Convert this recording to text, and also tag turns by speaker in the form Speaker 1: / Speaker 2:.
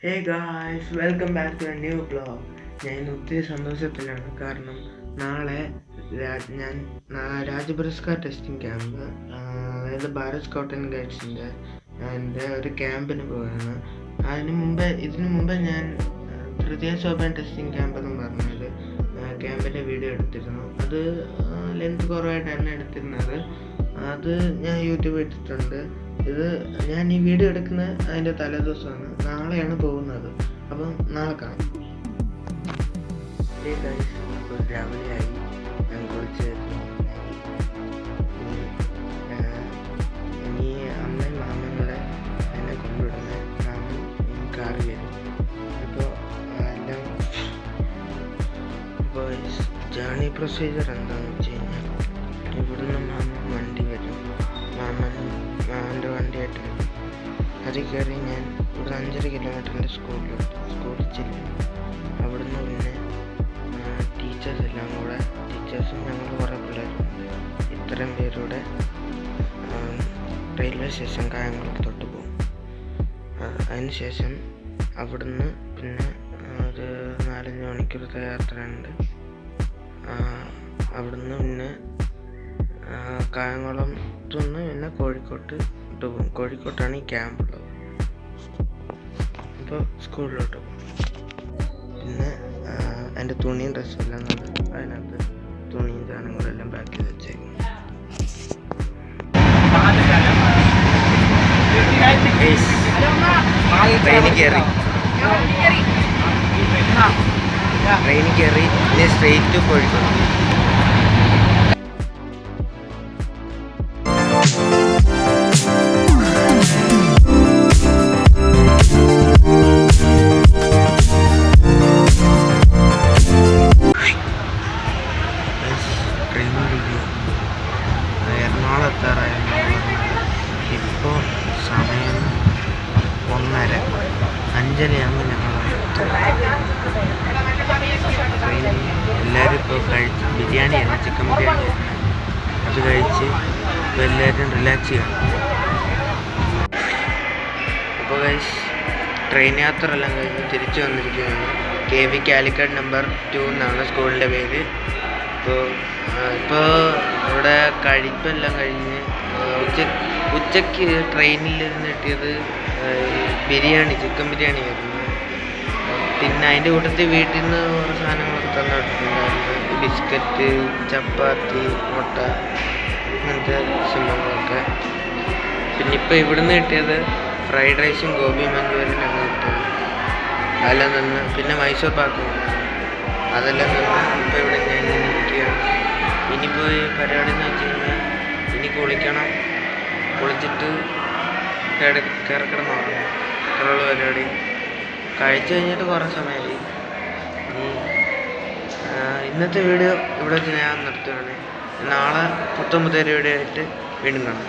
Speaker 1: Hey guys, welcome back to a new blog. ഞാൻ ഒത്തിരി സന്തോഷത്തിലാണ്. കാരണം നാളെ ഞാൻ രാജപുരസ്കാർ ടെസ്റ്റിംഗ് ക്യാമ്പ്, അതായത് ഭാരത് സ്കൗട്ട് ആൻഡ് ഗൈഡ്സിൻ്റെ എൻ്റെ ഒരു ക്യാമ്പിന് പോവുകയാണ്. ഇതിനു മുമ്പ് ഞാൻ തൃതീയ സോപാൻ ടെസ്റ്റിംഗ് ക്യാമ്പ് എന്ന് പറഞ്ഞൊരു ക്യാമ്പിൻ്റെ വീഡിയോ എടുത്തിരുന്നു. അത് ലെങ്ത് കുറവായിട്ടാണ് എടുത്തിരുന്നത്. അത് ഞാൻ യൂട്യൂബ് ഇട്ടിട്ടുണ്ട്. ഇത് ഞാൻ ഈ വീഡിയോ എടുക്കുന്ന അതിൻ്റെ തലേദിവസമാണ്. നാളെയാണ് പോകുന്നത്. അപ്പം നാളെ കാണാം. രാവിലെയായി ഞാൻ കുളിച്ച് ഇനി അമ്മയും മാമങ്ങളെ എന്നെ കൊണ്ടുവിടുന്ന മാമൻ കാറ് വരും. അപ്പോൾ എല്ലാം ഇപ്പോൾ ജേർണി പ്രൊസീജിയർ എന്താണെന്ന് വെച്ച് കഴിഞ്ഞാൽ, ഇവിടുന്ന് മാമൻ വണ്ടി വരും. മാമൻ്റെ വണ്ടിയായിട്ട് അതിൽ കയറി ഞാൻ ഇവിടെ 5.5 കിലോമീറ്ററിൻ്റെ സ്കൂളിൽ ചെല്ലും. അവിടുന്ന് പിന്നെ ടീച്ചേഴ്സും ഞങ്ങൾ കുറേ പിള്ളേരുണ്ട്. ഇത്രയും പേരുടെ റെയിൽവേ സ്റ്റേഷൻ കായംകുളത്ത് തൊട്ട് പോകും. അതിനുശേഷം അവിടുന്ന് പിന്നെ ഒരു 4-5 മണിക്കൂറത്തെ യാത്രയുണ്ട്. അവിടുന്ന് പിന്നെ കായംകുളത്തുനിന്ന് പിന്നെ കോഴിക്കോട്ട് പോകും. കോഴിക്കോട്ടാണ് ഈ ക്യാമ്പുള്ളത്. അപ്പോൾ സ്കൂളിലോട്ട് പോകും. പിന്നെ എൻ്റെ തുണിയും ഡ്രസ്സും എല്ലാം അതിനകത്ത് തുണിയും സാധനങ്ങളും എല്ലാം പാക്ക് ചെയ്ത് വെച്ചേക്കും. ട്രെയിനിൽ കയറി ഇനി സ്ട്രെയിറ്റ് ടു കോഴിക്കോട്. എറണാകുളം എത്താറായിരുന്നു. ഇപ്പോൾ സമയം 1:30, 5:30 ഞങ്ങൾ ട്രെയിനിൽ. എല്ലാവരും ഇപ്പോൾ കഴിച്ച് ബിരിയാണിയാണ്, ചിക്കൻ ബിരിയാണി. അത് കഴിച്ച് ഇപ്പോൾ എല്ലാവരും റിലാക്സ് ചെയ്യണം. അപ്പോൾ ഗൈസ്, ട്രെയിൻ യാത്ര എല്ലാം കഴിഞ്ഞ് തിരിച്ചു വന്നിരിക്കുകയാണ്. KV കാലിക്കറ്റ് നമ്പർ 2 എന്നാണ് സ്കൂളിൻ്റെ പേര്. ഇപ്പോൾ ഇവിടെ കഴിപ്പെല്ലാം കഴിഞ്ഞ് ഉച്ചയ്ക്ക് ട്രെയിനിൽ നിന്ന് കിട്ടിയത് ചിക്കൻ ബിരിയാണി ആയിരുന്നു. പിന്നെ അതിൻ്റെ കൂട്ടത്തിൽ വീട്ടിൽ നിന്ന് കുറേ സാധനങ്ങളൊക്കെ തന്നിട്ടുണ്ടായിരുന്നു. ബിസ്ക്കറ്റ്, ചപ്പാത്തി, മുട്ട, അങ്ങനത്തെ സംഭവങ്ങളൊക്കെ. പിന്നെ ഇപ്പോൾ ഇവിടുന്ന് കിട്ടിയത് ഫ്രൈഡ് റൈസും ഗോബി മഞ്ചൂരിയനാണ് കിട്ടിയത്. അതെല്ലാം നിന്ന് പിന്നെ മൈസൂർ പാക്ക് അതെല്ലാം നിന്ന് ഇപ്പോൾ ഇവിടെ ഞാൻ ഇങ്ങനെ ഇരിക്കുകയാണ്. ഇനിയിപ്പോൾ ഈ പരിപാടി എന്ന് വെച്ച് കഴിഞ്ഞാൽ ഇനി കുളിക്കണം. കുളിച്ചിട്ട് കിടന്നുറങ്ങും. ഇത്രയുള്ള പരിപാടി. കഴിച്ചു കഴിഞ്ഞിട്ട് കുറേ സമയമായി. ഇന്നത്തെ വീഡിയോ ഇവിടെ വെച്ച് ഞാൻ നിർത്തുകയാണ്. നാളെ പുതിയ വീഡിയോ ആയിട്ട് വീണ്ടും കാണാം.